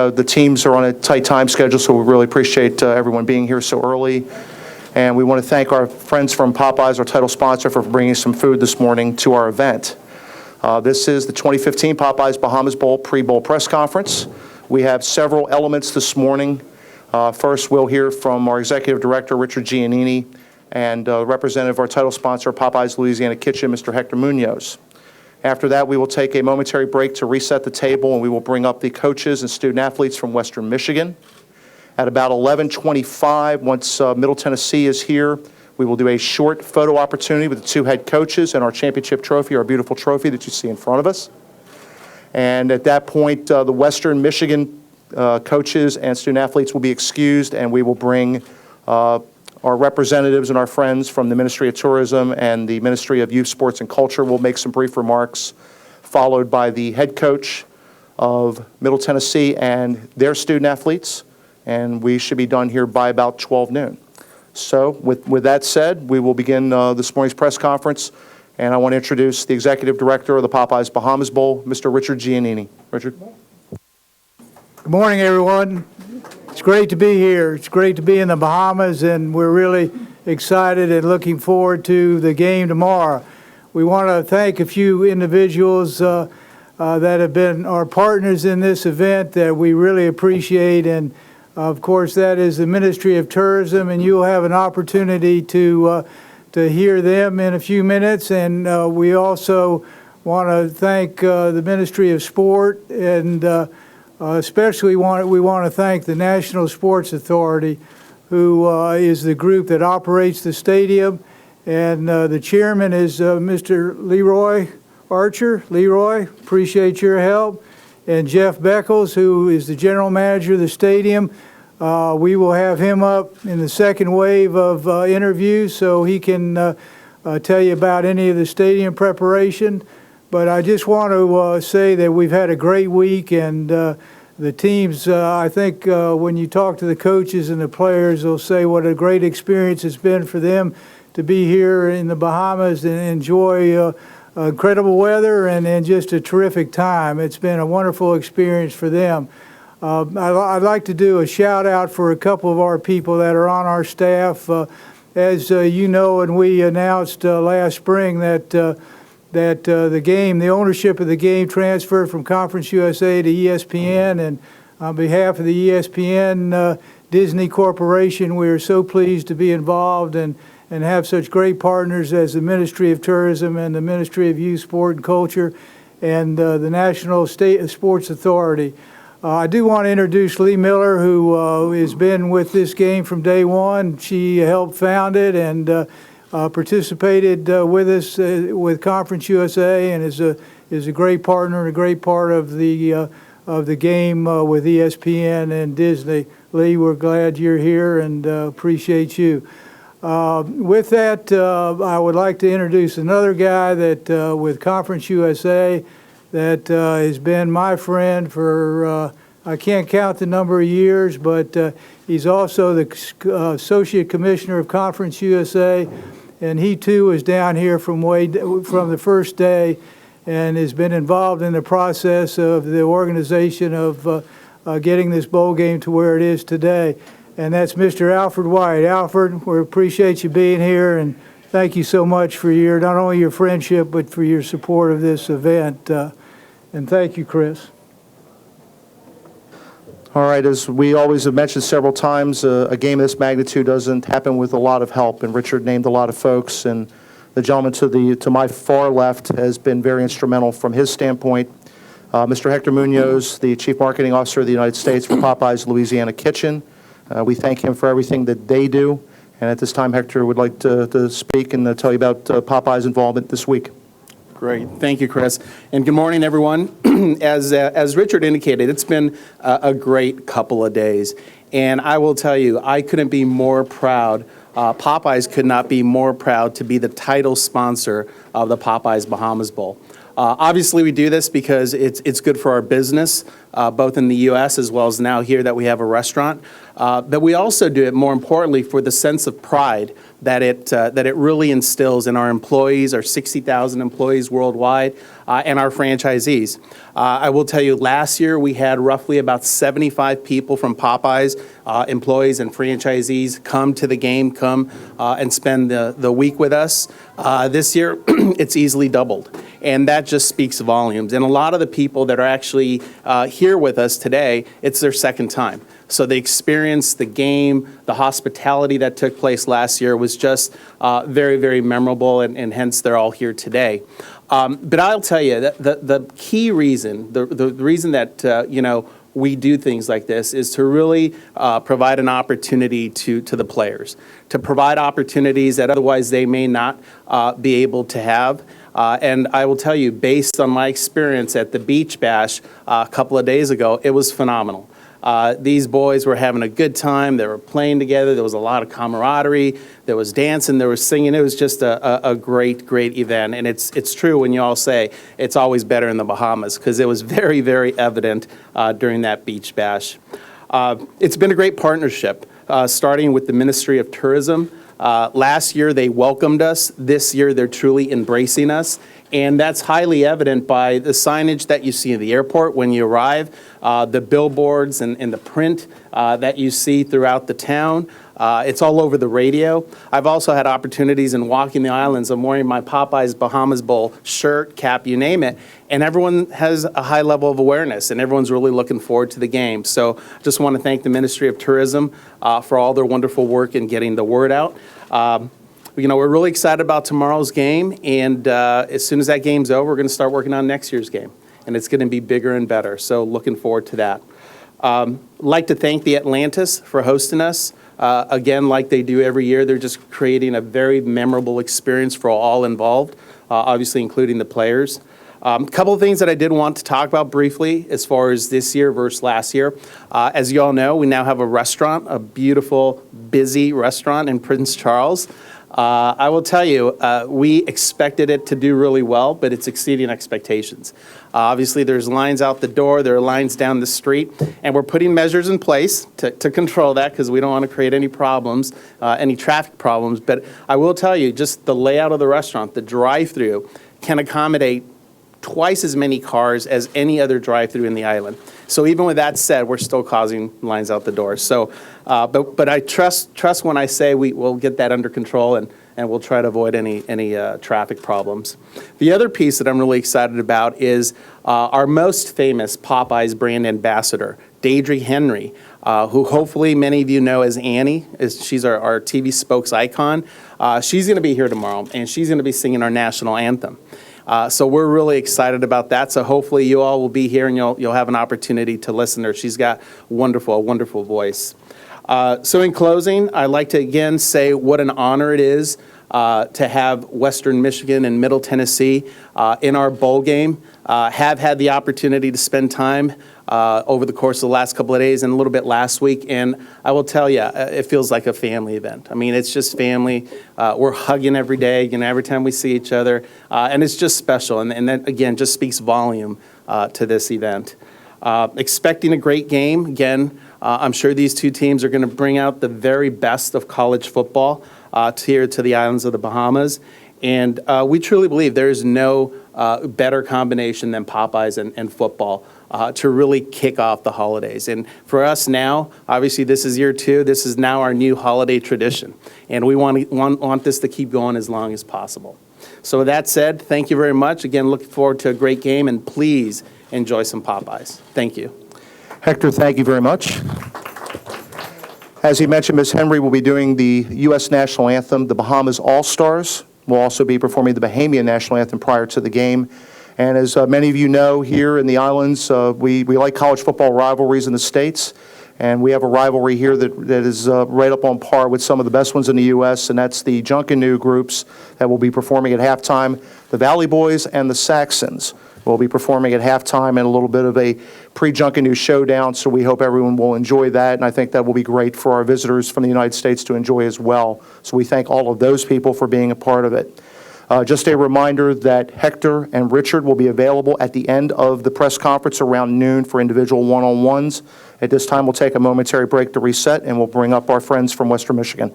The teams are on a tight time schedule, so we really appreciate everyone being here so early. And we want to thank our friends from Popeyes, our title sponsor, for bringing some food this morning to our event. This is the 2015 Popeyes Bahamas Bowl pre-bowl press conference. We have several elements this morning. First, we'll hear from our Executive Director, Richard Giannini, and representative of our title sponsor, Popeyes Louisiana Kitchen, Mr. Hector Munoz. After that, we will take a momentary break to reset the table, and we will bring up the coaches and student athletes from Western Michigan. At about 11:25, once Middle Tennessee is here, we will do a short photo opportunity with the two head coaches and our championship trophy, our beautiful trophy that you see in front of us. And at that point, the Western Michigan coaches and student athletes will be excused, and we will bring our representatives and our friends from the Ministry of Tourism and the Ministry of Youth, Sports, and Culture will make some brief remarks, followed by the head coach of Middle Tennessee and their student athletes, and we should be done here by about 12 noon. So with that said, we will begin this morning's press conference, and I want to introduce the Executive Director of the Popeyes Bahamas Bowl, Mr. Richard Giannini. Richard. Good morning, everyone. It's great to be here. It's great to be in the Bahamas, and we're really excited and looking forward to the game tomorrow. We want to thank a few individuals that have been our partners in this event that we really appreciate, and of course that is the Ministry of Tourism, and you'll have an opportunity to hear them in a few minutes. And we also want to thank the Ministry of Sport, and especially we want to thank the National Sports Authority, who is the group that operates the stadium, and the chairman is Mr. Leroy Archer. Leroy, appreciate your help. And Jeff Beckles, who is the general manager of the stadium. We will have him up in the second wave of interviews so he can tell you about any of the stadium preparation. But I just want to say that we've had a great week, and the teams, I think when you talk to the coaches and the players, they'll say what a great experience it's been for them to be here in the Bahamas and enjoy incredible weather and just a terrific time. It's been a wonderful experience for them. I'd like to do a shout out for a couple of our people that are on our staff. As you know, and we announced last spring that the ownership of the game transferred from Conference USA to ESPN, and on behalf of the ESPN Disney Corporation, we are so pleased to be involved and have such great partners as the Ministry of Tourism and the Ministry of Youth, Sport, and Culture, and the National Sports Authority. I do want to introduce Lee Miller, who has been with this game from day one. She helped found it and participated with us with Conference USA, and is a great partner and a great part of the game with ESPN and Disney. Lee, we're glad you're here and appreciate you. With that, I would like to introduce another guy that with Conference USA that has been my friend for I can't count the number of years, but he's also the Associate Commissioner of Conference USA, and he too is down here from the first day and has been involved in the process of the organization of getting this bowl game to where it is today. And that's Mr. Alfred White. Alfred, we appreciate you being here, and thank you so much for not only your friendship, but for your support of this event. And thank you, Chris. All right, as we always have mentioned several times, a game of this magnitude doesn't happen with a lot of help, and Richard named a lot of folks, and the gentleman to my far left has been very instrumental from his standpoint. Mr. Hector Munoz, the Chief Marketing Officer of the United States for Popeyes Louisiana Kitchen. We thank him for everything that they do, and at this time, Hector would like to speak and tell you about Popeyes' involvement this week. Great. Thank you, Chris. And good morning, everyone. As Richard indicated, it's been a great couple of days. And I will tell you, I couldn't be more proud. Popeyes could not be more proud to be the title sponsor of the Popeyes Bahamas Bowl. Obviously, we do this because it's good for our business, both in the U.S. as well as now here that we have a restaurant. But we also do it, more importantly, for the sense of pride that it really instills in our employees, our 60,000 employees worldwide, and our franchisees. I will tell you, last year we had roughly about 75 people from Popeyes, employees and franchisees, come to the game, come and spend the week with us. This year, it's easily doubled, and that just speaks volumes. And a lot of the people that are actually here with us today, it's their second time. So the experience, the game, the hospitality that took place last year was just very, very memorable, and hence they're all here today. But I'll tell you, that the key reason, the reason that we do things like this is to really provide an opportunity to the players, to provide opportunities that otherwise they may not be able to have. And I will tell you, based on my experience at the Beach Bash a couple of days ago, it was phenomenal. These boys were having a good time. They were playing together. There was a lot of camaraderie. There was dancing. There was singing. It was just a great, great event. And it's true when you all say it's always better in the Bahamas, because it was very, very evident during that Beach Bash. It's been a great partnership, starting with the Ministry of Tourism. Last year, they welcomed us. This year, they're truly embracing us. And that's highly evident by the signage that you see in the airport when you arrive, the billboards and the print that you see throughout the town. It's all over the radio. I've also had opportunities in walking the islands. I'm wearing my Popeyes Bahamas Bowl shirt, cap, you name it. And everyone has a high level of awareness, and everyone's really looking forward to the game. So I just want to thank the Ministry of Tourism for all their wonderful work in getting the word out. We're really excited about tomorrow's game, and as soon as that game's over, we're going to start working on next year's game, and it's going to be bigger and better, so looking forward to that. Like to thank the Atlantis for hosting us. Again, like they do every year, they're just creating a very memorable experience for all involved, obviously including the players. A couple of things that I did want to talk about briefly as far as this year versus last year. As you all know, we now have a restaurant, a beautiful, busy restaurant in Prince Charles. I will tell you, we expected it to do really well, but it's exceeding expectations. Obviously, there's lines out the door, there are lines down the street, and we're putting measures in place to control that, because we don't want to create any problems, any traffic problems. But I will tell you, just the layout of the restaurant, the drive-through, can accommodate twice as many cars as any other drive-through in the island. So even with that said, we're still causing lines out the door. So, but I trust when I say we will get that under control, and we'll try to avoid any traffic problems. The other piece that I'm really excited about is our most famous Popeyes brand ambassador, Deidre Henry, who hopefully many of you know as Annie. She's our TV spokes icon. She's going to be here tomorrow, and she's going to be singing our national anthem. So we're really excited about that. So hopefully you all will be here, and you'll have an opportunity to listen to her. She's got a wonderful voice. So in closing, I'd like to again say what an honor it is to have Western Michigan and Middle Tennessee in our bowl game. Have had the opportunity to spend time over the course of the last couple of days and a little bit last week, and I will tell you, it feels like a family event. I mean, it's just family. We're hugging every day, every time we see each other, and it's just special, and that, again, just speaks volume to this event. Expecting a great game. Again, I'm sure these two teams are going to bring out the very best of college football here to the islands of the Bahamas, and we truly believe there is no better combination than Popeyes and football to really kick off the holidays. And for us now, obviously this is year 2. This is now our new holiday tradition, and we want this to keep going as long as possible. So with that said, thank you very much. Again, looking forward to a great game, and please enjoy some Popeyes. Thank you. Hector, thank you very much. As he mentioned, Ms. Henry will be doing the U.S. National Anthem. The Bahamas All-Stars will also be performing the Bahamian National Anthem prior to the game. And as many of you know, here in the islands, we like college football rivalries in the States. And we have a rivalry here that is right up on par with some of the best ones in the U.S., and that's the Junkanoo groups that will be performing at halftime. The Valley Boys and the Saxons will be performing at halftime in a little bit of a pre-Junkanoo showdown, so we hope everyone will enjoy that, and I think that will be great for our visitors from the United States to enjoy as well. So we thank all of those people for being a part of it. Just a reminder that Hector and Richard will be available at the end of the press conference around noon for individual one-on-ones. At this time, we'll take a momentary break to reset, and we'll bring up our friends from Western Michigan.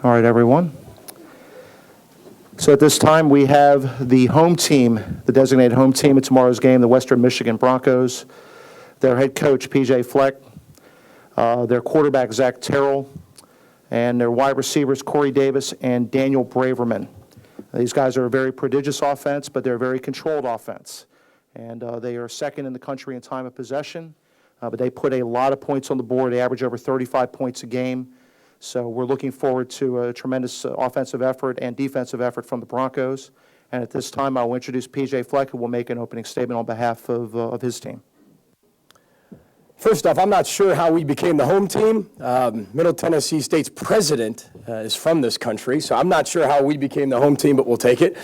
All right, everyone. So at this time, we have the home team, the designated home team at tomorrow's game, the Western Michigan Broncos. Their head coach, P.J. Fleck, their quarterback, Zach Terrell, and their wide receivers, Corey Davis and Daniel Braverman. These guys are a very prodigious offense, but they're a very controlled offense. And they are second in the country in time of possession, but they put a lot of points on the board. They average over 35 points a game. So we're looking forward to a tremendous offensive effort and defensive effort from the Broncos. And at this time, I'll introduce P.J. Fleck, who will make an opening statement on behalf of his team. First off, I'm not sure how we became the home team. Middle Tennessee State's president is from this country, so I'm not sure how we became the home team, but we'll take it.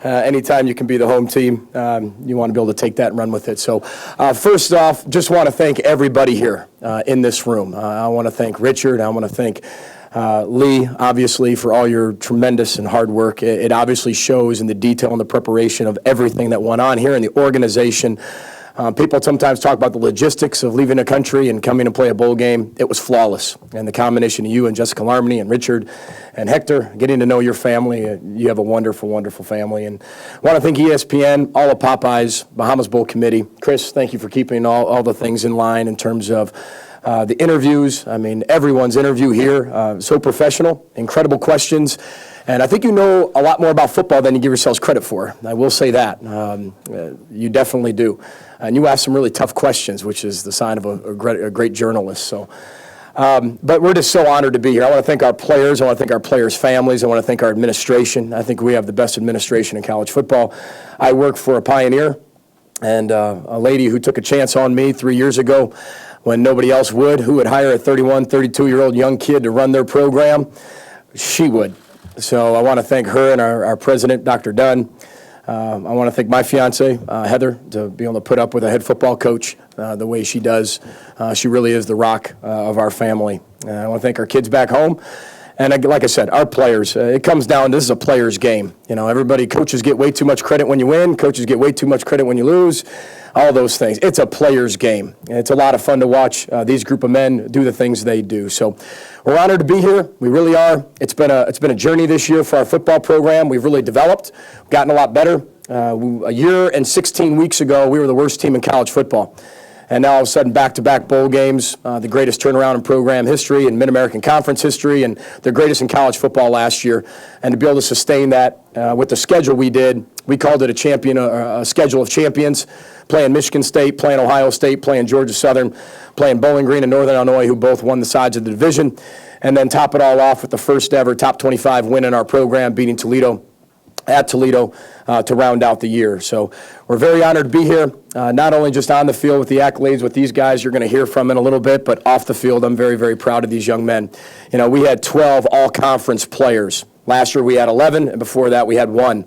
Anytime you can be the home team, you want to be able to take that and run with it. So first off, just want to thank everybody here in this room. I want to thank Richard. I want to thank Lee, obviously, for all your tremendous and hard work. It obviously shows in the detail and the preparation of everything that went on here in the organization. People sometimes talk about the logistics of leaving a country and coming to play a bowl game. It was flawless. And the combination of you and Jessica Larmany and Richard and Hector, getting to know your family, you have a wonderful, wonderful family. And I want to thank ESPN, all of Popeyes, Bahamas Bowl Committee. Chris, thank you for keeping all the things in line in terms of the interviews. I mean, everyone's interview here, so professional, incredible questions. And I think you know a lot more about football than you give yourselves credit for. I will say that. You definitely do. And you ask some really tough questions, which is the sign of a great journalist. So, but we're just so honored to be here. I want to thank our players. I want to thank our players' families. I want to thank our administration. I think we have the best administration in college football. I work for a pioneer and a lady who took a chance on me 3 years ago when nobody else would. Who would hire a 31, 32-year-old young kid to run their program? She would. So I want to thank her and our president, Dr. Dunn. I want to thank my fiance, Heather, to be able to put up with a head football coach the way she does. She really is the rock of our family. I want to thank our kids back home. And like I said, our players, it comes down, this is a player's game. You know, coaches get way too much credit when you win. Coaches get way too much credit when you lose. All those things. It's a player's game. And it's a lot of fun to watch these group of men do the things they do. So we're honored to be here. We really are. It's been a journey this year for our football program. We've really developed, gotten a lot better. A year and 16 weeks ago, we were the worst team in college football. And now all of a sudden, back-to-back bowl games, the greatest turnaround in program history and Mid-American Conference history, and the greatest in college football last year. And to be able to sustain that with the schedule we did, we called it a schedule of champions, playing Michigan State, playing Ohio State, playing Georgia Southern, playing Bowling Green and Northern Illinois, who both won the sides of the division, and then top it all off with the first ever top 25 win in our program, beating Toledo at Toledo to round out the year. So we're very honored to be here, not only just on the field with the accolades with these guys you're going to hear from in a little bit, but off the field. I'm very, very proud of these young men. You know, we had 12 all-conference players. Last year we had 11, and before that we had 1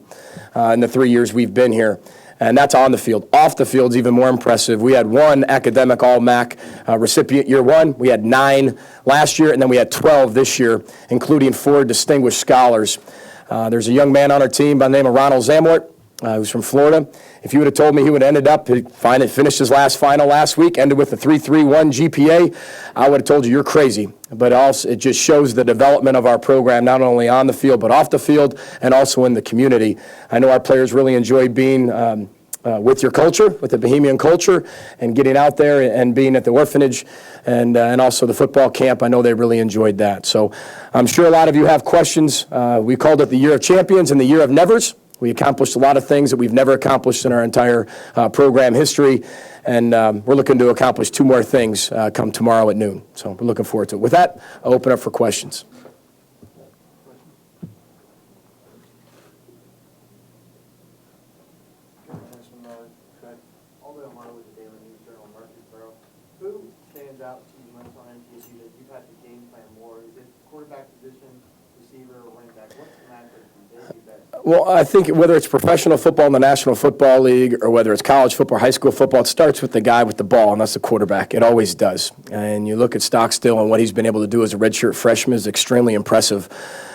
in the 3 years we've been here. And that's on the field. Off the field's even more impressive. We had 1 academic All-MAC recipient year 1. We had 9 last year, and then we had 12 this year, including 4 distinguished scholars. There's a young man on our team by the name of Ronald Zamlort, who's from Florida. If you would have told me he would have ended up, finished his last final last week, ended with a 3.31 GPA, I would have told you you're crazy. But also, it just shows the development of our program, not only on the field, but off the field, and also in the community. I know our players really enjoy being with your culture, with the Bohemian culture, and getting out there and being at the orphanage and also the football camp. I know they really enjoyed that. So I'm sure a lot of you have questions. We called it the Year of Champions and the Year of Nevers. We accomplished a lot of things that we've never accomplished in our entire program history, and we're looking to accomplish 2 more things come tomorrow at noon. So we're looking forward to it. With that, I'll open up for questions. Who stands out to you when it's on MTSU that you've had to game plan more? Is it quarterback position, receiver, or running back? What's the matchup you best? Well, I think whether it's professional football in the National Football League or whether it's college football, high school football, it starts with the guy with the ball, and that's the quarterback. It always does. And you look at Stockstill and what he's been able to do as a redshirt freshman is extremely impressive.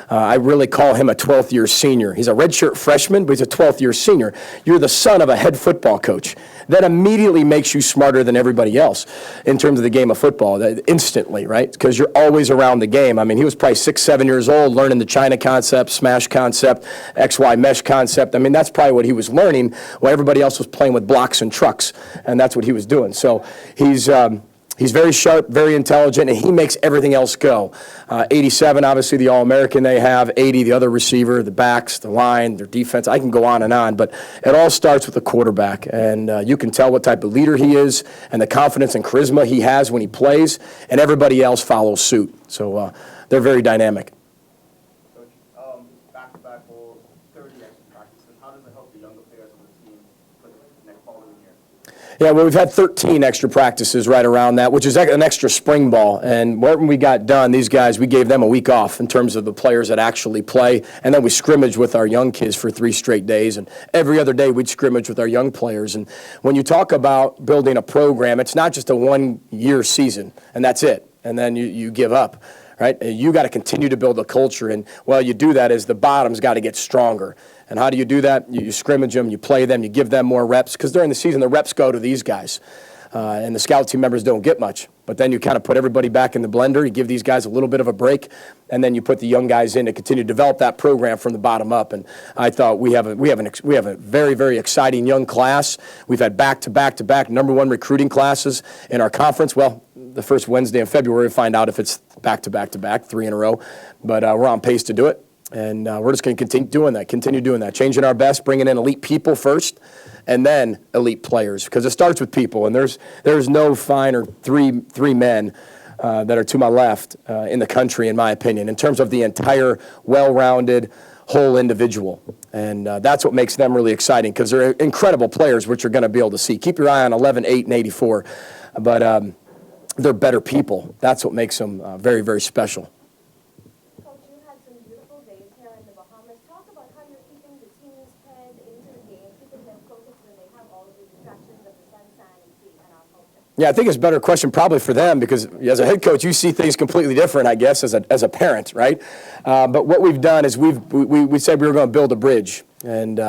I really call him a 12th-year senior. He's a redshirt freshman, but he's a 12th-year senior. You're the son of a head football coach. That immediately makes you smarter than everybody else in terms of the game of football, instantly, right? Because you're always around the game. I mean, he was probably 6, 7 years old, learning the China concept, smash concept, XY mesh concept. I mean, that's probably what he was learning while everybody else was playing with blocks and trucks, and that's what he was doing. So he's very sharp, very intelligent, and he makes everything else go. 87, obviously, the All-American they have. 80, the other receiver, the backs, the line, their defense. I can go on, but it all starts with the quarterback. And you can tell what type of leader he is and the confidence and charisma he has when he plays, and everybody else follows suit. So they're very dynamic. Coach, back-to-back bowls, 30 extra practices. How does it help the younger players on the team for the next following year? Yeah, well, we've had 13 extra practices right around that, which is an extra spring ball. And when we got done, these guys, we gave them a week off in terms of the players that actually play. And then we scrimmaged with our young kids for 3 straight days. And every other day we'd scrimmage with our young players. And when you talk about building a program, it's not just a 1-year season, and that's it. And then you give up, right? You got to continue to build a culture. And while you do that is the bottom's got to get stronger. And how do you do that? You scrimmage them, you play them, you give them more reps. Because during the season, the reps go to these guys. And the scout team members don't get much. But then you kind of put everybody back in the blender. You give these guys a little bit of a break. And then you put the young guys in to continue to develop that program from the bottom up. And I thought we have a very, very exciting young class. We've had back-to-back-to-back #1 recruiting classes in our conference. Well, the first Wednesday in February, we'll find out if it's back-to-back-to-back, 3 in a row. But we're on pace to do it. And we're just going to continue doing that, changing our best, bringing in elite people first, and then elite players, because it starts with people. And there's no finer three men that are to my left in the country, in my opinion, in terms of the entire well-rounded whole individual. And that's what makes them really exciting, because they're incredible players, which you're going to be able to see. Keep your eye on 11, 8, and 84. But they're better people. That's what makes them very, very special. Coach, you had some beautiful days here in the Bahamas. Talk about how you're keeping the team's head into the game, keeping them focused when they have all of the distractions of the sunshine and sea and our culture. Yeah, I think it's a better question probably for them, because as a head coach, you see things completely different, I guess, as a parent, right? But what we've done is we said we were going to build a bridge. And,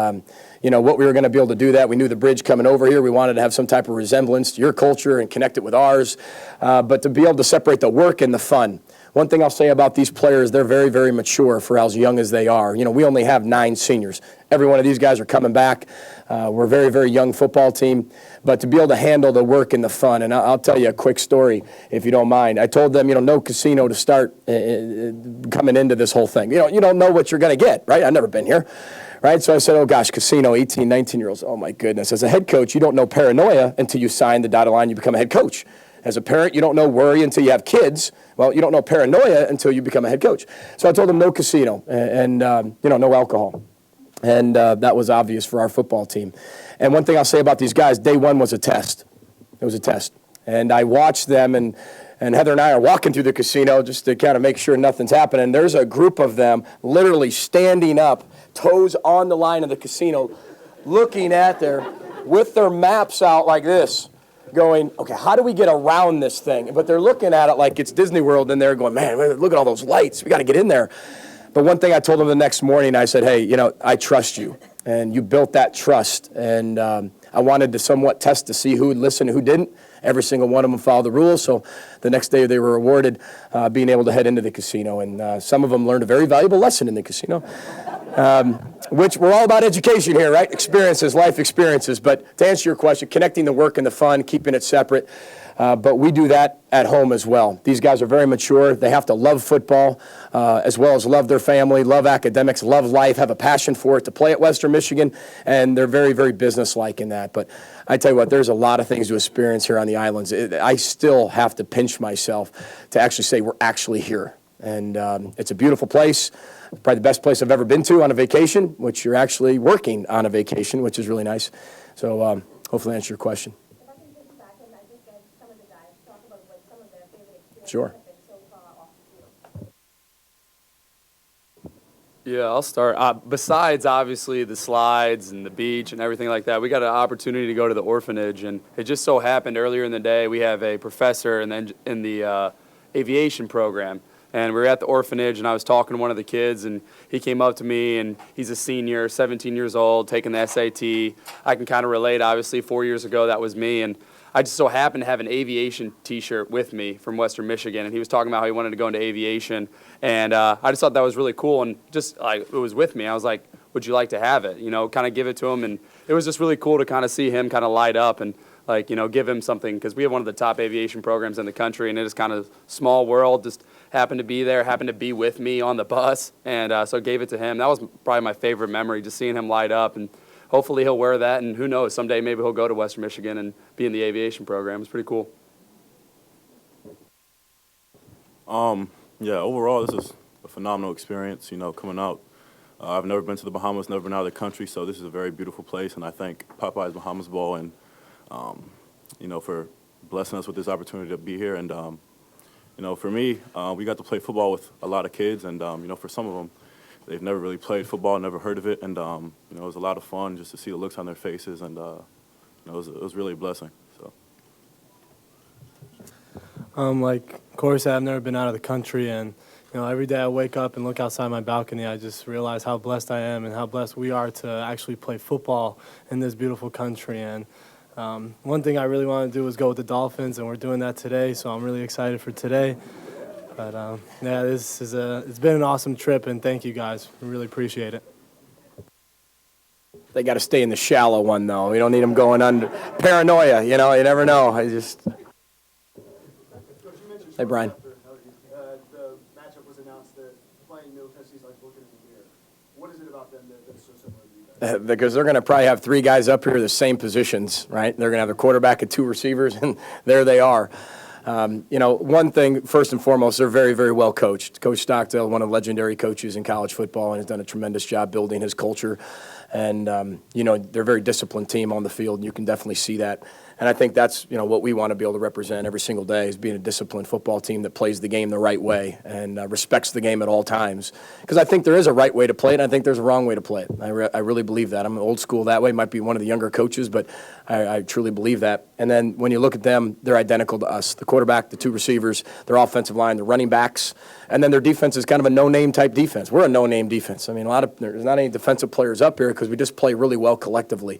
what we were going to be able to do that. We knew the bridge coming over here. We wanted to have some type of resemblance to your culture and connect it with ours. But to be able to separate the work and the fun. One thing I'll say about these players, they're very, very mature for as young as they are. We only have 9 seniors. Every one of these guys are coming back. We're a very, very young football team. But to be able to handle the work and the fun, and I'll tell you a quick story, if you don't mind. I told them, no casino to start coming into this whole thing. You don't know what you're going to get, right? I've never been here, right? So I said, oh, gosh, casino, 18, 19-year-olds. Oh, my goodness. As a head coach, you don't know paranoia until you sign the dotted line, you become a head coach. As a parent, you don't know worry until you have kids. Well, you don't know paranoia until you become a head coach. So I told them no casino and no alcohol. And that was obvious for our football team. And one thing I'll say about these guys, day one was a test. It was a test. And I watched them, and Heather and I are walking through the casino just to kind of make sure nothing's happening. There's a group of them literally standing up, toes on the line of the casino, looking at with their maps out like this, going, okay, how do we get around this thing? But they're looking at it like it's Disney World, and they're going, man, look at all those lights. We got to get in there. But one thing I told them the next morning, I said, hey, I trust you, and you built that trust. And I wanted to somewhat test to see who would listen and who didn't. Every single one of them followed the rules. So the next day they were awarded being able to head into the casino. And some of them learned a very valuable lesson in the casino, which we're all about education here, right? Experiences, life experiences. But to answer your question, connecting the work and the fun, keeping it separate. But we do that at home as well. These guys are very mature. They have to love football as well as love their family, love academics, love life, have a passion for it to play at Western Michigan, and they're very, very businesslike in that. But I tell you what, there's a lot of things to experience here on the islands. I still have to pinch myself to actually say we're actually here. And it's a beautiful place, probably the best place I've ever been to on a vacation, which you're actually working on a vacation, which is really nice. So hopefully I answer your question. If I can take you back and I just get some of the guys to talk about what some of their favorite experiences Sure. have been so far off the field. Yeah, I'll start. Besides, obviously, the slides and the beach and everything like that, we got an opportunity to go to the orphanage. And it just so happened earlier in the day, we have a professor in the aviation program. And we were at the orphanage, and I was talking to one of the kids, and he came up to me, and he's a senior, 17 years old, taking the SAT. I can kind of relate, obviously, 4 years ago, that was me. And I just so happened to have an aviation T-shirt with me from Western Michigan, and he was talking about how he wanted to go into aviation. And I just thought that was really cool, and just like it was with me. I was like, would you like to have it? Kind of give it to him. And it was just really cool to kind of see him kind of light up and, give him something, because we have one of the top aviation programs in the country, and it is kind of small world, just happened to be there, happened to be with me on the bus, and so gave it to him. That was probably my favorite memory, just seeing him light up, and hopefully he'll wear that, and who knows, someday maybe he'll go to Western Michigan and be in the aviation program. It's pretty cool. Yeah, overall, this is a phenomenal experience, coming out. I've never been to the Bahamas, never been out of the country, so this is a very beautiful place, and I thank Popeyes Bahamas Bowl and, for blessing us with this opportunity to be here. And, for me, we got to play football with a lot of kids, and, for some of them, they've never really played football, never heard of it, and, it was a lot of fun just to see the looks on their faces, and, it was really a blessing. So. Like Corey said, I've never been out of the country, and every day I wake up and look outside my balcony, I just realize how blessed I am and how blessed we are to actually play football in this beautiful country. And one thing I really want to do is go with the Dolphins, and we're doing that today, so I'm really excited for today. But it's been an awesome trip, and thank you guys. We really appreciate it. They got to stay in the shallow one, though. We don't need them going under. Paranoia, you never know. Hey, Brian. The matchup was announced that playing Middle Tennessee's like looking in the mirror. What is it about them that's so similar to you guys? Because they're going to probably have 3 guys up here the same positions, right? They're going to have their quarterback and 2 receivers, and there they are. One thing, first and foremost, they're very, very well coached. Coach Stockdale, one of the legendary coaches in college football, and has done a tremendous job building his culture. And, they're a very disciplined team on the field, and you can definitely see that. And I think that's, what we want to be able to represent every single day is being a disciplined football team that plays the game the right way and respects the game at all times. Because I think there is a right way to play it, and I think there's a wrong way to play it. I really believe that. I'm old school that way. Might be one of the younger coaches, but I truly believe that. And then when you look at them, they're identical to us. The quarterback, the two receivers, their offensive line, the running backs, and then their defense is kind of a no-name type defense. We're a no-name defense. I mean, there's not any defensive players up here because we just play really well collectively.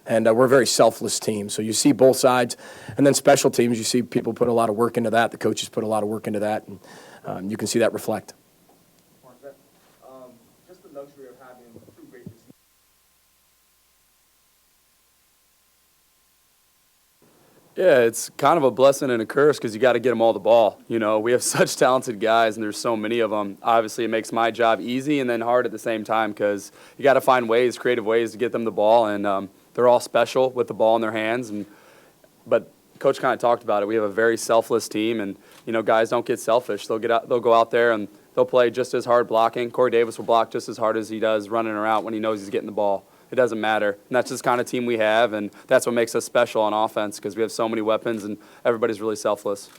And we're a very selfless team. So you see both sides. And then special teams, you see people put a lot of work into that. The coaches put a lot of work into that. And you can see that reflect. Just the luxury of having two great receivers. Yeah, it's kind of a blessing and a curse because you got to get them all the ball. We have such talented guys, and there's so many of them. Obviously, it makes my job easy and then hard at the same time because you got to find creative ways to get them the ball, and they're all special with the ball in their hands. But Coach kind of talked about it. We have a very selfless team, and guys don't get selfish. They'll go out there and they'll play just as hard blocking. Corey Davis will block just as hard as he does running around when he knows he's getting the ball. It doesn't matter. And that's just the kind of team we have, and that's what makes us special on offense because we have so many weapons and everybody's really selfless.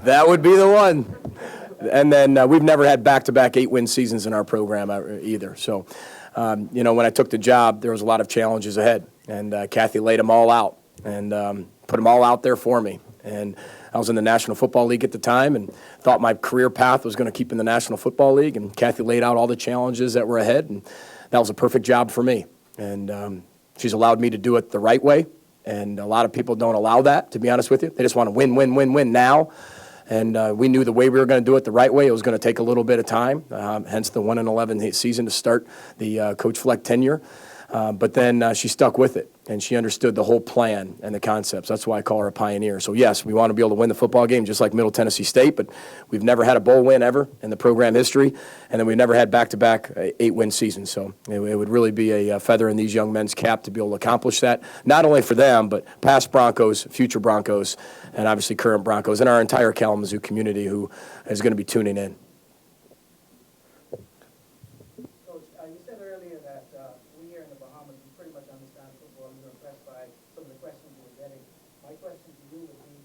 That would be the one. And then we've never had back-to-back 8-win seasons in our program either. So, when I took the job, there was a lot of challenges ahead. And Kathy laid them all out and put them all out there for me. And I was in the National Football League at the time and thought my career path was going to keep in the National Football League. And Kathy laid out all the challenges that were ahead, and that was a perfect job for me. And she's allowed me to do it the right way. And a lot of people don't allow that, to be honest with you. They just want to win, win, win, win now. And we knew the way we were going to do it the right way, it was going to take a little bit of time, hence the 1-11 season to start the Coach Fleck tenure. But then she stuck with it, and she understood the whole plan and the concepts. That's why I call her a pioneer. So, yes, we want to be able to win the football game just like Middle Tennessee State, but we've never had a bowl win ever in the program history, and then we've never had back-to-back 8-win seasons. So it would really be a feather in these young men's cap to be able to accomplish that, not only for them, but past Broncos, future Broncos, and obviously current Broncos, and our entire Kalamazoo community who is going to be tuning in. Coach, you said earlier that we here in the Bahamas, we pretty much understand football. You were impressed by some of the questions you were getting. My question to you would be,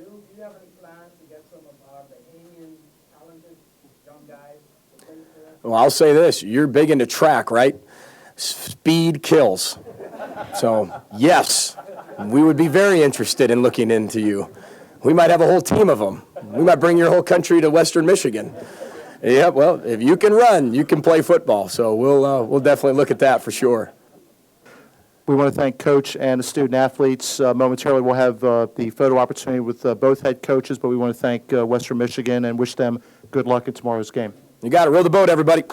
do you have any plans to get some of our Bahamian talented young guys to play for us? Well, I'll say this. You're big into track, right? Speed kills. So, yes, we would be very interested in looking into you. We might have a whole team of them. We might bring your whole country to Western Michigan. Yeah, well, if you can run, you can play football. So we'll definitely look at that for sure. We want to thank Coach and the student athletes. Momentarily, we'll have the photo opportunity with both head coaches, but we want to thank Western Michigan and wish them good luck in tomorrow's game. You got it. Row the boat, everybody.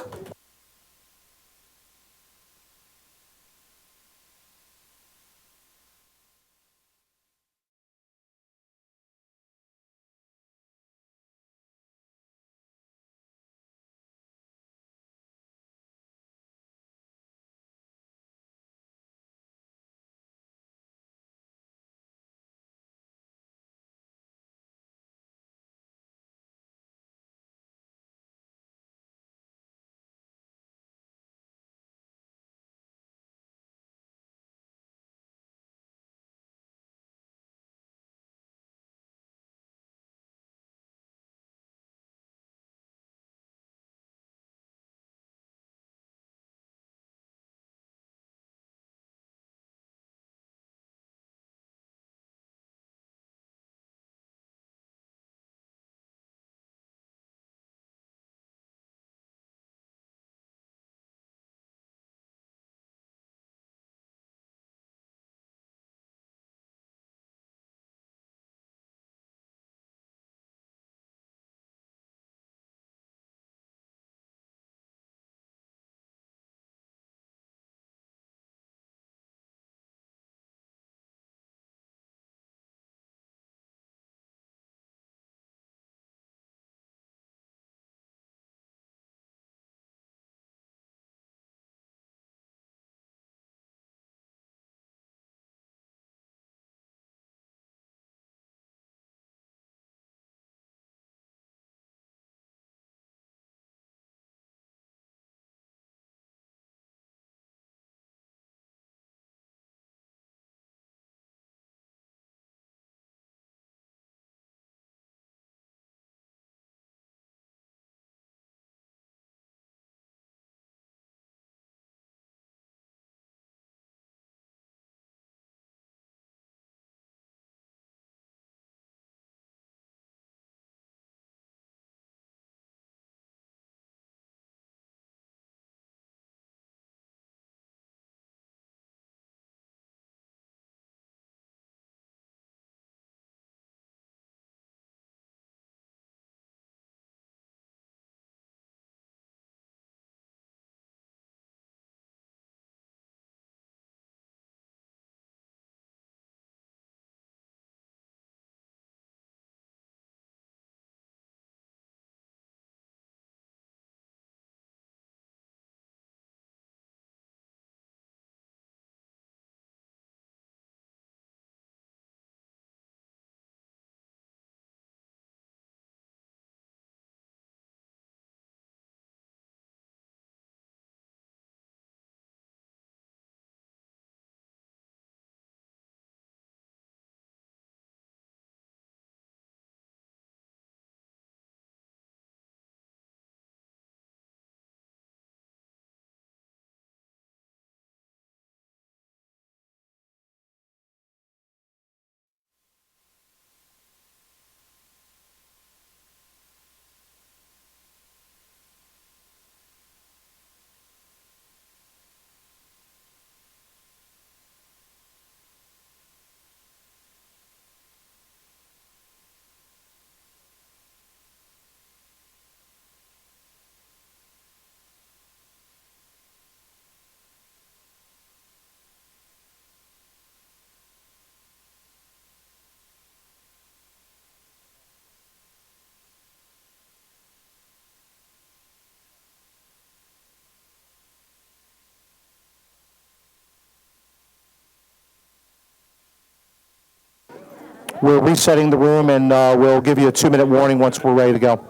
We're resetting the room, and we'll give you a 2-minute warning once we're ready to go.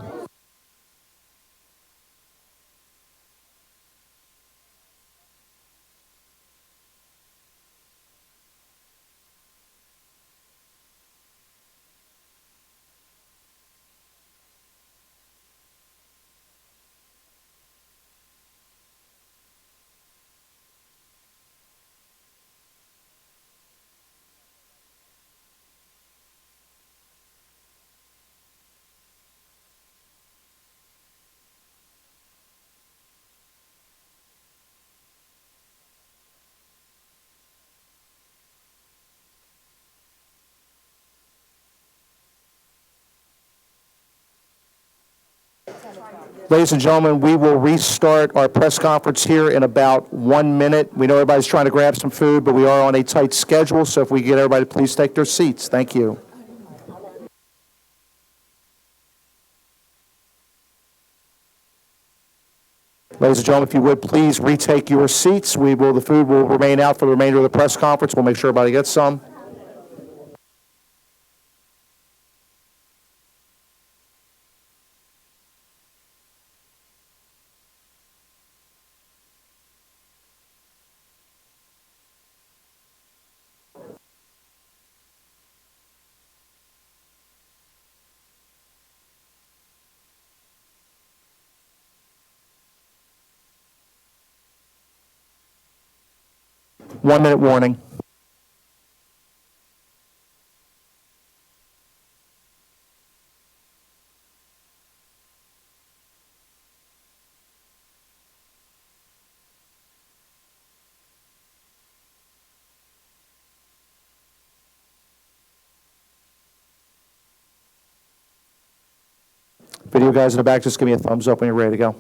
Ladies and gentlemen, we will restart our press conference here in about 1 minute. We know everybody's trying to grab some food, but we are on a tight schedule, so if we get everybody to please take their seats. Thank you. Ladies and gentlemen, if you would please retake your seats. The food will remain out for the remainder of the press conference. We'll make sure everybody gets some. One-minute warning. Video guys in the back, just give me a thumbs up when you're ready to go.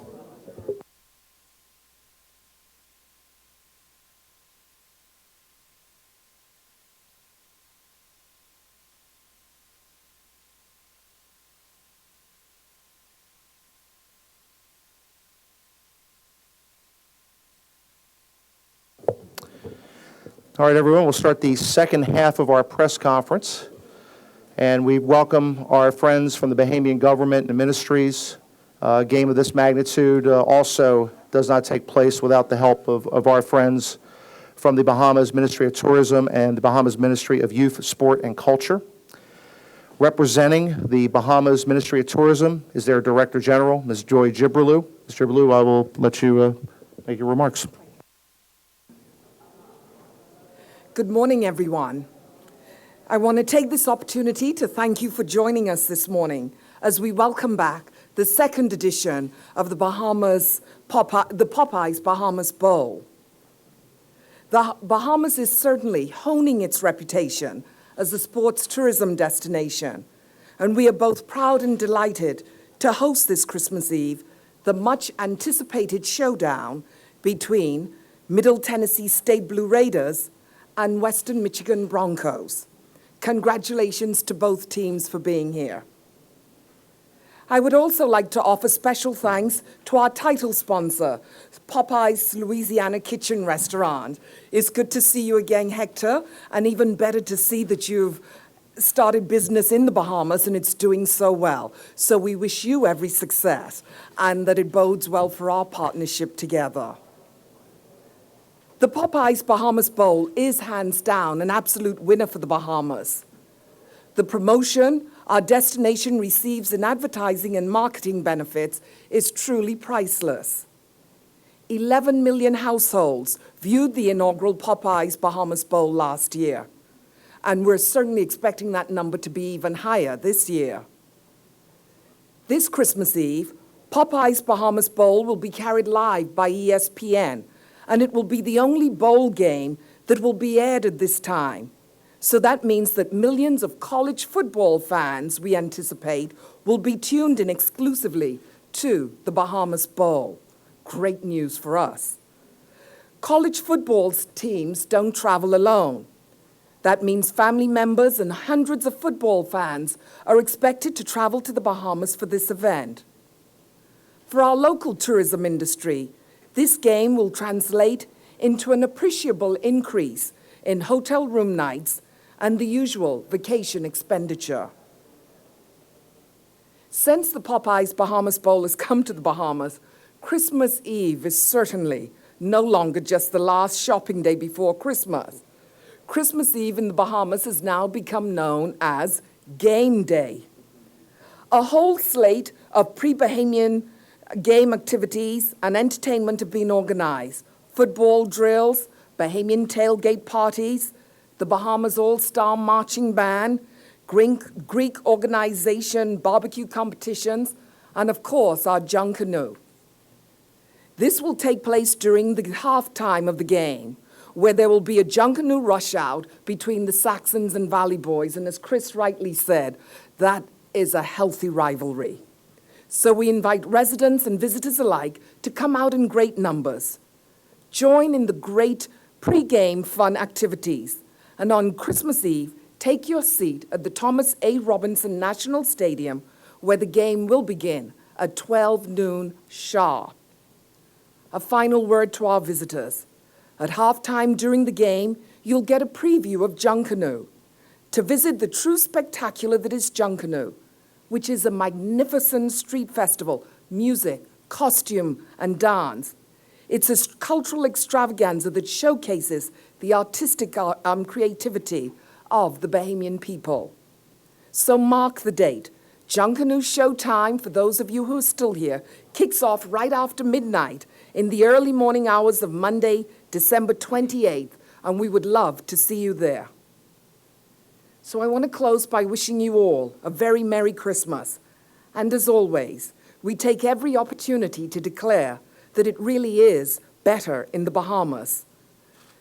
All right, everyone, we'll start the second half of our press conference. And we welcome our friends from the Bahamian government and ministries. A game of this magnitude also does not take place without the help of our friends from the Bahamas Ministry of Tourism and the Bahamas Ministry of Youth, Sport, and Culture. Representing the Bahamas Ministry of Tourism is their Director General, Ms. Joy Gibralou. Ms. Gibralou, I will let you make your remarks. Good morning, everyone. I want to take this opportunity to thank you for joining us this morning as we welcome back the second edition of the Popeyes Bahamas Bowl. The Bahamas is certainly honing its reputation as a sports tourism destination, and we are both proud and delighted to host this Christmas Eve the much anticipated showdown between Middle Tennessee State Blue Raiders and Western Michigan Broncos. Congratulations to both teams for being here. I would also like to offer special thanks to our title sponsor, Popeyes Louisiana Kitchen Restaurant. It's good to see you again, Hector, and even better to see that you've started business in the Bahamas and it's doing so well. So we wish you every success and that it bodes well for our partnership together. The Popeyes Bahamas Bowl is hands down an absolute winner for the Bahamas. The promotion our destination receives in advertising and marketing benefits is truly priceless. 11 million households viewed the inaugural Popeyes Bahamas Bowl last year, and we're certainly expecting that number to be even higher this year. This Christmas Eve, Popeyes Bahamas Bowl will be carried live by ESPN, and it will be the only bowl game that will be aired at this time. So that means that millions of college football fans, we anticipate, will be tuned in exclusively to the Bahamas Bowl. Great news for us. College football teams don't travel alone. That means family members and hundreds of football fans are expected to travel to the Bahamas for this event. For our local tourism industry, this game will translate into an appreciable increase in hotel room nights and the usual vacation expenditure. Since the Popeyes Bahamas Bowl has come to the Bahamas, Christmas Eve is certainly no longer just the last shopping day before Christmas. Christmas Eve in the Bahamas has now become known as Game Day. A whole slate of pre-Bahamian game activities and entertainment have been organized. Football drills, Bahamian tailgate parties, the Bahamas All-Star Marching Band, Greek organization barbecue competitions, and of course our Junkanoo. This will take place during the halftime of the game, where there will be a Junkanoo rush out between the Saxons and Valley Boys, and as Chris rightly said, that is a healthy rivalry. So we invite residents and visitors alike to come out in great numbers. Join in the great pre-game fun activities, and on Christmas Eve, take your seat at the Thomas A. Robinson National Stadium, where the game will begin at 12 noon sharp. A final word to our visitors. At halftime during the game, you'll get a preview of Junkanoo. To visit the true spectacular that is Junkanoo, which is a magnificent street festival, music, costume, and dance. It's a cultural extravaganza that showcases the artistic creativity of the Bahamian people. So mark the date. Junkanoo Showtime, for those of you who are still here, kicks off right after midnight in the early morning hours of Monday, December 28th, and we would love to see you there. So I want to close by wishing you all a very Merry Christmas. And as always, we take every opportunity to declare that it really is better in the Bahamas.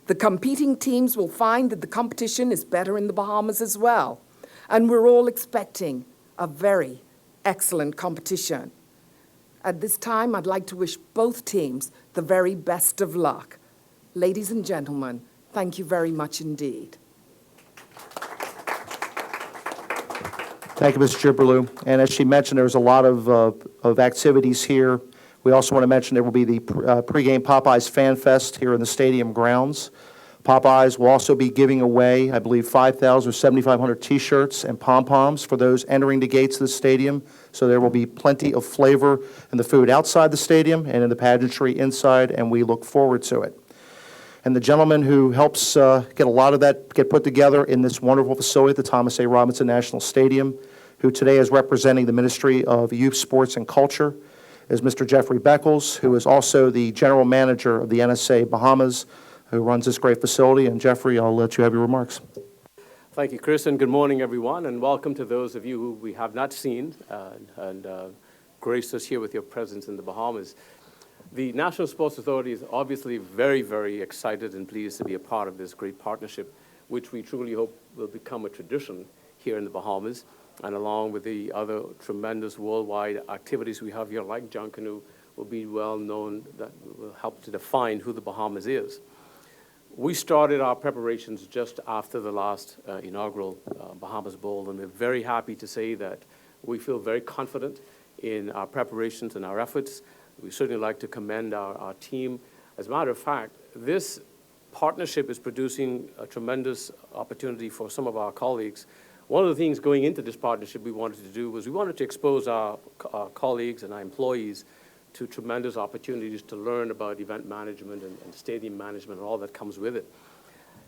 The competing teams will find that the competition is better in the Bahamas as well. And we're all expecting a very excellent competition. At this time, I'd like to wish both teams the very best of luck. Ladies and gentlemen, thank you very much indeed. Thank you, Mr. Gibberlew. And as she mentioned, there's a lot of activities here. We also want to mention there will be the pregame Popeyes Fan Fest here in the stadium grounds. Popeyes will also be giving away, I believe, 5,000 or 7,500 T-shirts and pom-poms for those entering the gates of the stadium. So there will be plenty of flavor in the food outside the stadium and in the pageantry inside, and we look forward to it. And the gentleman who helps get a lot of that get put together in this wonderful facility at the Thomas A. Robinson National Stadium, who today is representing the Ministry of Youth, Sports, and Culture, is Mr. Jeffrey Beckles, who is also the general manager of the NSA Bahamas, who runs this great facility. And Jeffrey, I'll let you have your remarks. Thank you, Chris, and good morning, everyone, and welcome to those of you who we have not seen and graced us here with your presence in the Bahamas. The National Sports Authority is obviously very, very excited and pleased to be a part of this great partnership, which we truly hope will become a tradition here in the Bahamas, and along with the other tremendous worldwide activities we have here, like Junkanoo, will be well known, that will help to define who the Bahamas is. We started our preparations just after the last inaugural Bahamas Bowl, and we're very happy to say that we feel very confident in our preparations and our efforts. We certainly like to commend our team. As a matter of fact, this partnership is producing a tremendous opportunity for some of our colleagues. One of the things going into this partnership we wanted to do was we wanted to expose our colleagues and our employees to tremendous opportunities to learn about event management and stadium management and all that comes with it.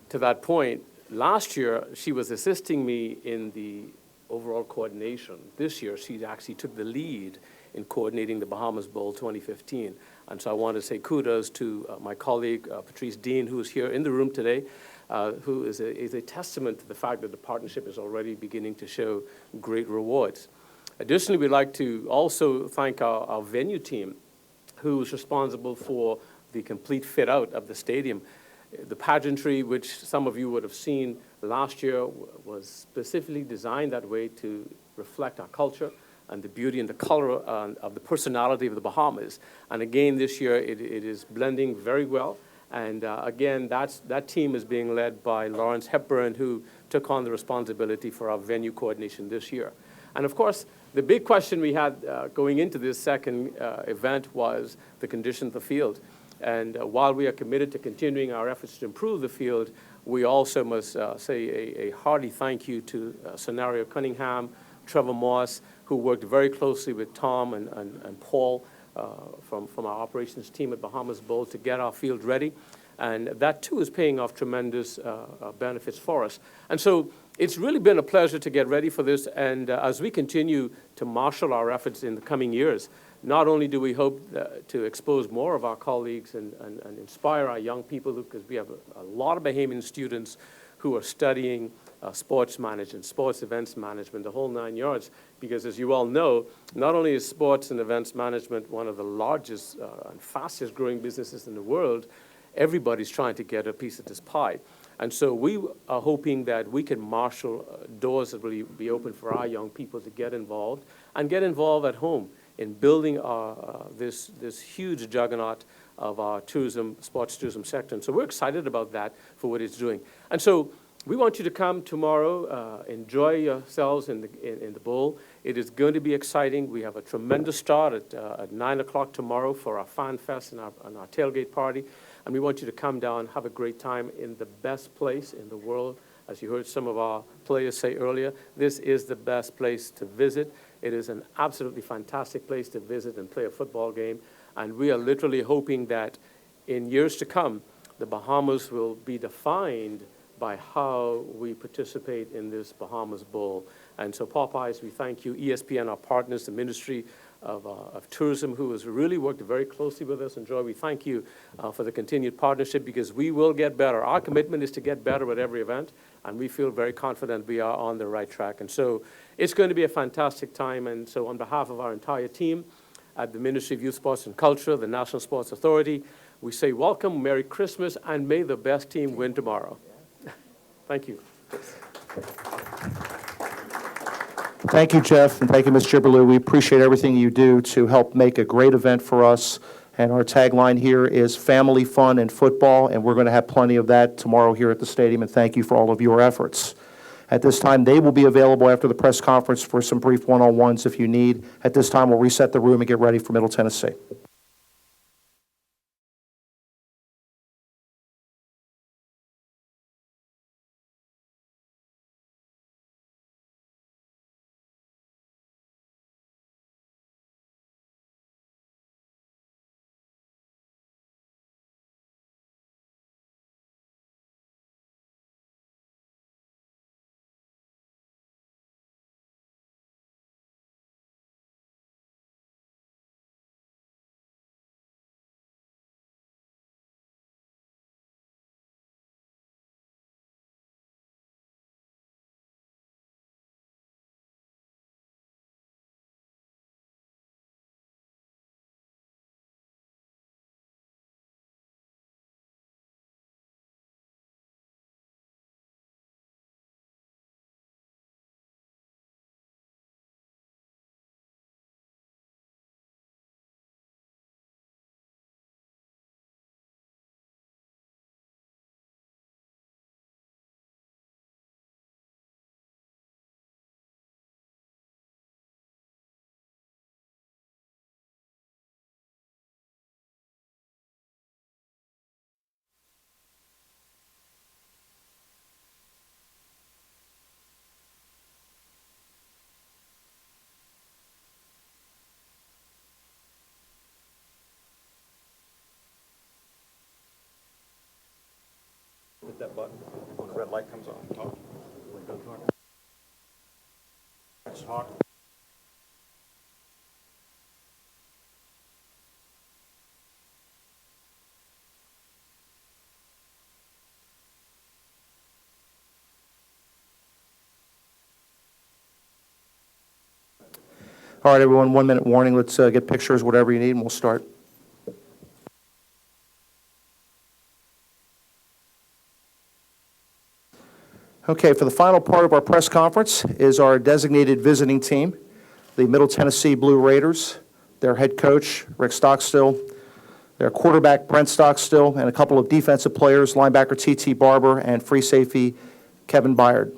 To that point, last year, she was assisting me in the overall coordination. This year, she actually took the lead in coordinating the Bahamas Bowl 2015. And so I want to say kudos to my colleague, Patrice Dean, who is here in the room today, who is a testament to the fact that the partnership is already beginning to show great rewards. Additionally, we'd like to also thank our venue team, who is responsible for the complete fit out of the stadium. The pageantry, which some of you would have seen last year, was specifically designed that way to reflect our culture and the beauty and the color of the personality of the Bahamas. And again, this year, it is blending very well. And again, that team is being led by Lawrence Hepburn, who took on the responsibility for our venue coordination this year. And of course, the big question we had going into this second event was the condition of the field. And while we are committed to continuing our efforts to improve the field, we also must say a hearty thank you to Scenario Cunningham, Trevor Moss, who worked very closely with Tom and Paul from our operations team at Bahamas Bowl to get our field ready. And that, too, is paying off tremendous benefits for us. And so it's really been a pleasure to get ready for this. And as we continue to marshal our efforts in the coming years, not only do we hope to expose more of our colleagues and inspire our young people, because we have a lot of Bahamian students who are studying sports management, sports events management, the whole 9 yards, because as you all know, not only is sports and events management one of the largest and fastest growing businesses in the world, everybody's trying to get a piece of this pie. And so we are hoping that we can marshal doors that will be open for our young people to get involved and get involved at home in building this huge juggernaut of our tourism, sports tourism sector. And so we're excited about that for what it's doing. And so we want you to come tomorrow, enjoy yourselves in the bowl. It is going to be exciting. We have a tremendous start at 9 o'clock tomorrow for our Fan Fest and our tailgate party. And we want you to come down, have a great time in the best place in the world. As you heard some of our players say earlier, this is the best place to visit. It is an absolutely fantastic place to visit and play a football game. And we are literally hoping that in years to come, the Bahamas will be defined by how we participate in this Bahamas Bowl. And so Popeyes, we thank you. ESPN, our partners, the Ministry of Tourism, who has really worked very closely with us. And Joy, we thank you for the continued partnership, because we will get better. Our commitment is to get better at every event, and we feel very confident we are on the right track. And so it's going to be a fantastic time. And so on behalf of our entire team at the Ministry of Youth, Sports and Culture, the National Sports Authority, we say welcome, Merry Christmas, and may the best team win tomorrow. Thank you. Thank you, Jeff, and thank you, Ms. Gibberlew. We appreciate everything you do to help make a great event for us. And our tagline here is family, fun, and football, and we're going to have plenty of that tomorrow here at the stadium, and thank you for all of your efforts. At this time, they will be available after the press conference for some brief one-on-ones if you need. At this time, we'll reset the room and get ready for Middle Tennessee. Hit that button when the red light comes on. Talk. Talk. All right, everyone, 1 minute warning. Let's get pictures, whatever you need, and we'll start. Okay, for the final part of our press conference is our designated visiting team, the Middle Tennessee Blue Raiders, their head coach, Rick Stockstill, their quarterback, Brent Stockstill, and a couple of defensive players, linebacker T.T. Barber and free safety Kevin Byard.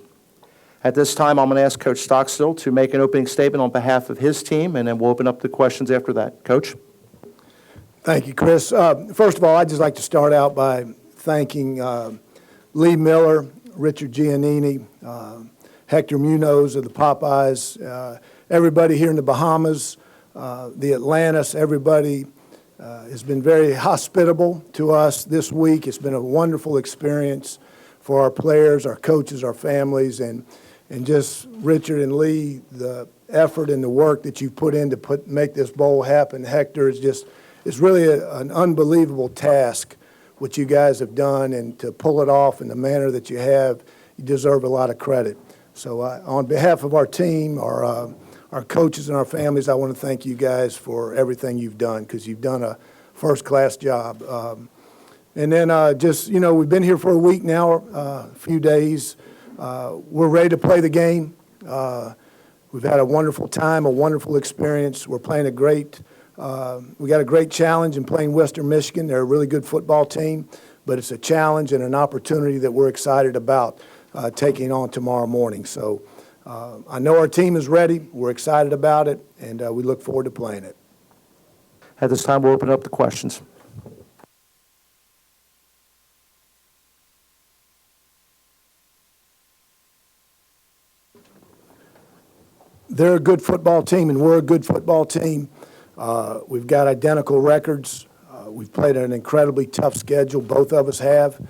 At this time, I'm going to ask Coach Stockstill to make an opening statement on behalf of his team, and then we'll open up the questions after that. Coach? Thank you, Chris. First of all, I'd just like to start out by thanking Lee Miller, Richard Giannini, Hector Munoz of the Popeyes, everybody here in the Bahamas, the Atlantis, everybody has been very hospitable to us this week. It's been a wonderful experience for our players, our coaches, our families, and just Richard and Lee, the effort and the work that you've put in to make this bowl happen. Hector, it's really an unbelievable task what you guys have done, and to pull it off in the manner that you have, you deserve a lot of credit. So on behalf of our team, our coaches and our families, I want to thank you guys for everything you've done, because you've done a first-class job. And then we've been here for a week now, a few days. We're ready to play the game. We've had a wonderful time, a wonderful experience. We're playing we got a great challenge in playing Western Michigan. They're a really good football team, but it's a challenge and an opportunity that we're excited about taking on tomorrow morning. So I know our team is ready. We're excited about it, and we look forward to playing it. At this time, we'll open up the questions. They're a good football team, and we're a good football team. We've got identical records. We've played an incredibly tough schedule. Both of us have.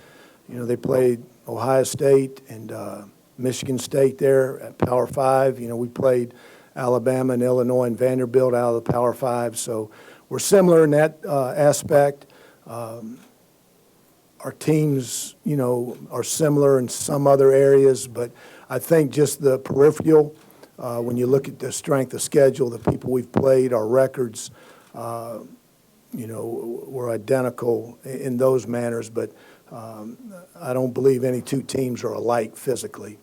They played Ohio State and Michigan State there at Power 5. We played Alabama and Illinois and Vanderbilt out of the Power 5. So we're similar in that aspect. Our teams, are similar in some other areas, but I think just the peripheral, when you look at the strength of schedule, the people we've played, our records, we're identical in those manners, but I don't believe any two teams are alike physically.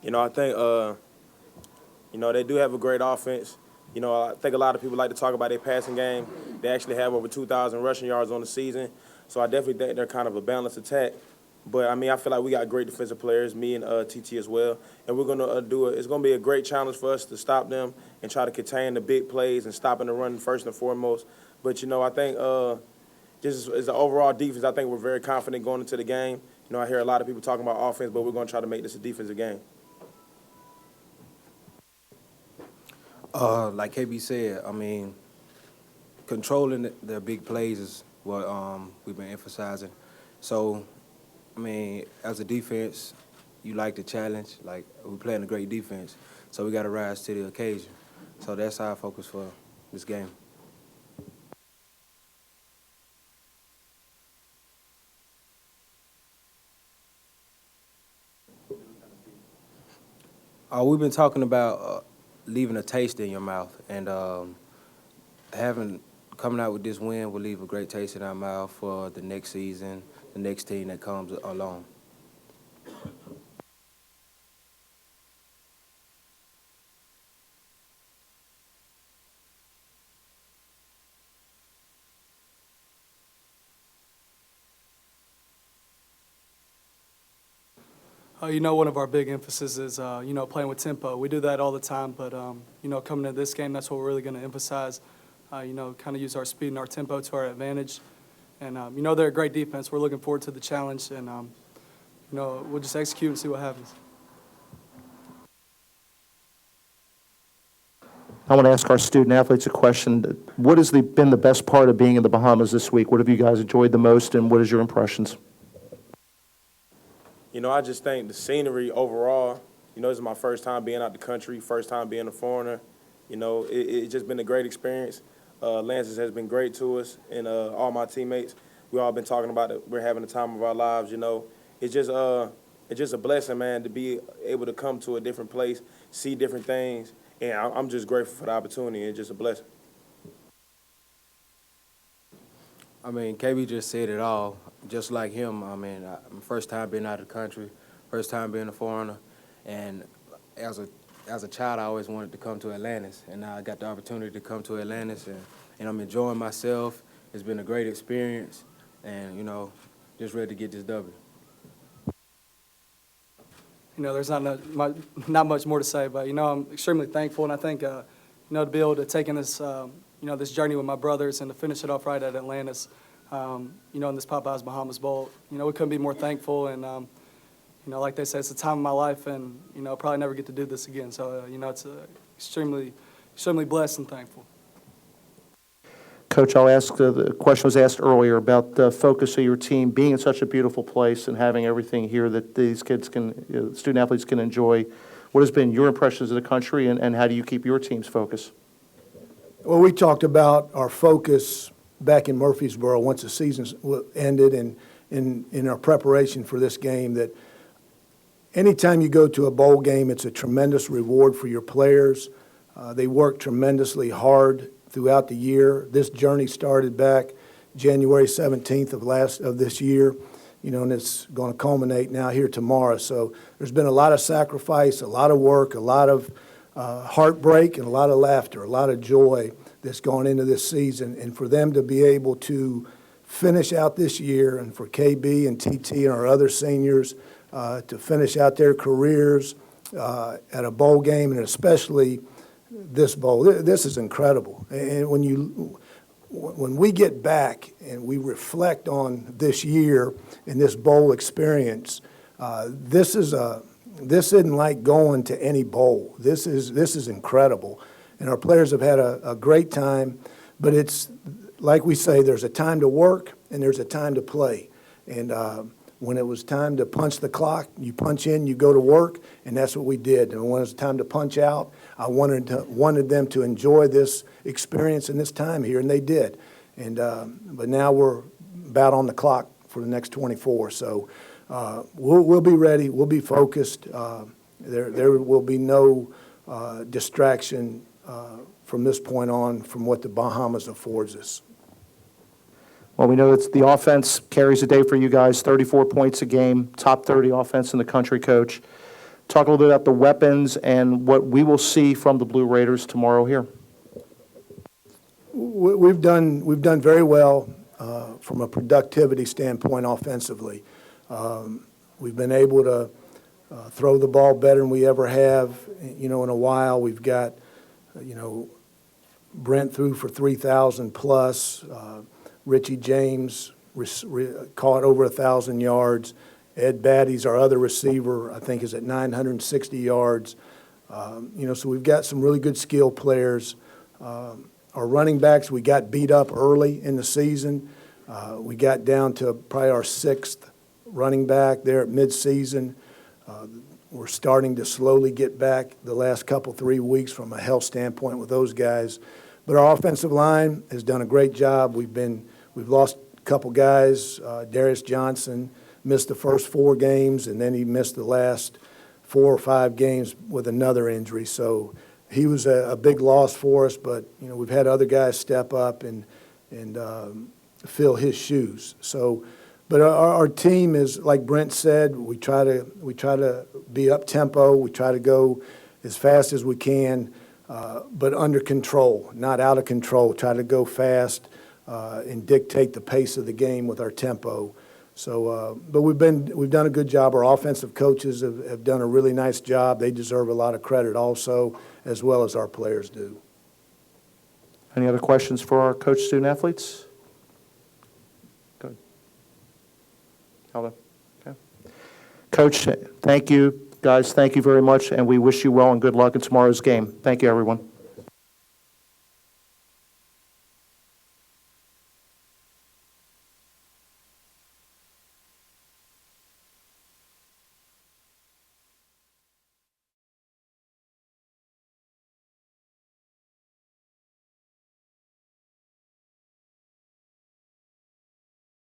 I think, they do have a great offense. I think a lot of people like to talk about their passing game. They actually have over 2,000 rushing yards on the season. So I definitely think they're kind of a balanced attack. But, I feel like we got great defensive players, me and TT as well. And we're going to it's going to be a great challenge for us to stop them and try to contain the big plays and stopping the run first and foremost. But, I think just as an overall defense, I think we're very confident going into the game. I hear a lot of people talking about offense, but we're going to try to make this a defensive game. Like KB said, controlling the big plays is what we've been emphasizing. So, as a defense, you like the challenge. Like, we're playing a great defense, so we got to rise to the occasion. So that's our focus for this game. We've been talking about leaving a taste in your mouth, and coming out with this win will leave a great taste in our mouth for the next season, the next team that comes along. One of our big emphasis is, playing with tempo. We do that all the time, but, coming into this game, that's what we're really going to emphasize, kind of use our speed and our tempo to our advantage. And, they're a great defense. We're looking forward to the challenge, and, we'll just execute and see what happens. I want to ask our student athletes a question. What has been the best part of being in the Bahamas this week? What have you guys enjoyed the most, and what is your impressions? I just think the scenery overall, this is my first time being out the country, first time being a foreigner. It's just been a great experience. Lances has been great to us, and all my teammates. We all been talking about it. We're having the time of our lives, It's just a blessing, man, to be able to come to a different place, see different things, and I'm just grateful for the opportunity. It's just a blessing. KB just said it all. Just like him, first time being out of the country, first time being a foreigner, and as a as a child, I always wanted to come to Atlantis, and now I got the opportunity to come to Atlantis, and I'm enjoying myself. It's been a great experience, and, just ready to get this W. There's not much more to say, but, I'm extremely thankful, and I think, to be able to take in this, this journey with my brothers and to finish it off right at Atlantis, in this Popeyes Bahamas Bowl, we couldn't be more thankful, and, like they say, it's the time of my life, and, I'll probably never get to do this again, so, it's extremely blessed and thankful. Coach, I'll ask, the question was asked earlier about the focus of your team being in such a beautiful place and having everything here that these kids can, student athletes can enjoy. What has been your impressions of the country, and how do you keep your team's focus? Well, we talked about our focus back in Murfreesboro once the season ended and in our preparation for this game, that anytime you go to a bowl game, it's a tremendous reward for your players. They work tremendously hard throughout the year. This journey started back January 17th of this year, and it's going to culminate now here tomorrow. So there's been a lot of sacrifice, a lot of work, a lot of heartbreak, and a lot of laughter, a lot of joy that's gone into this season. And for them to be able to finish out this year, and for KB and TT and our other seniors to finish out their careers at a bowl game, and especially this bowl, this is incredible. And when we get back and we reflect on this year and this bowl experience, this isn't like going to any bowl. This is incredible, and our players have had a great time. But it's like we say, there's a time to work and there's a time to play. And when it was time to punch the clock, you punch in, you go to work, and that's what we did. And when it was time to punch out, I wanted them to enjoy this experience and this time here, and they did. And but now we're about on the clock for the next 24. So we'll be ready. We'll be focused. There will be no distraction from this point on from what the Bahamas affords us. Well, we know that the offense carries the day for you guys, 34 points a game, top 30 offense in the country, Coach. Talk a little bit about the weapons and what we will see from the Blue Raiders tomorrow here. We've done very well from a productivity standpoint offensively. We've been able to throw the ball better than we ever have, in a while. We've got, Brent threw for 3,000 plus. Richie James caught over 1,000 yards. Ed Batty's our other receiver, I think, is at 960 yards. So we've got some really good skill players. Our running backs, we got beat up early in the season. We got down to probably our sixth running back there at midseason. We're starting to slowly get back the last 3 weeks from a health standpoint with those guys. But our offensive line has done a great job. We've lost a couple guys. Darius Johnson missed the first 4 games, and then he missed the last 4 or 5 games with another injury. So he was a big loss for us, but we've had other guys step up and fill his shoes. So, but our team is, like Brent said, we try to be up tempo. We try to go as fast as we can, but under control, not out of control. Try to go fast and dictate the pace of the game with our tempo. So, but we've done a good job. Our offensive coaches have done a really nice job. They deserve a lot of credit also, as well as our players do. Any other questions for our coach student athletes? Go ahead. Alvin? Okay. Coach, thank you. Guys, thank you very much, and we wish you well and good luck in tomorrow's game. Thank you, everyone.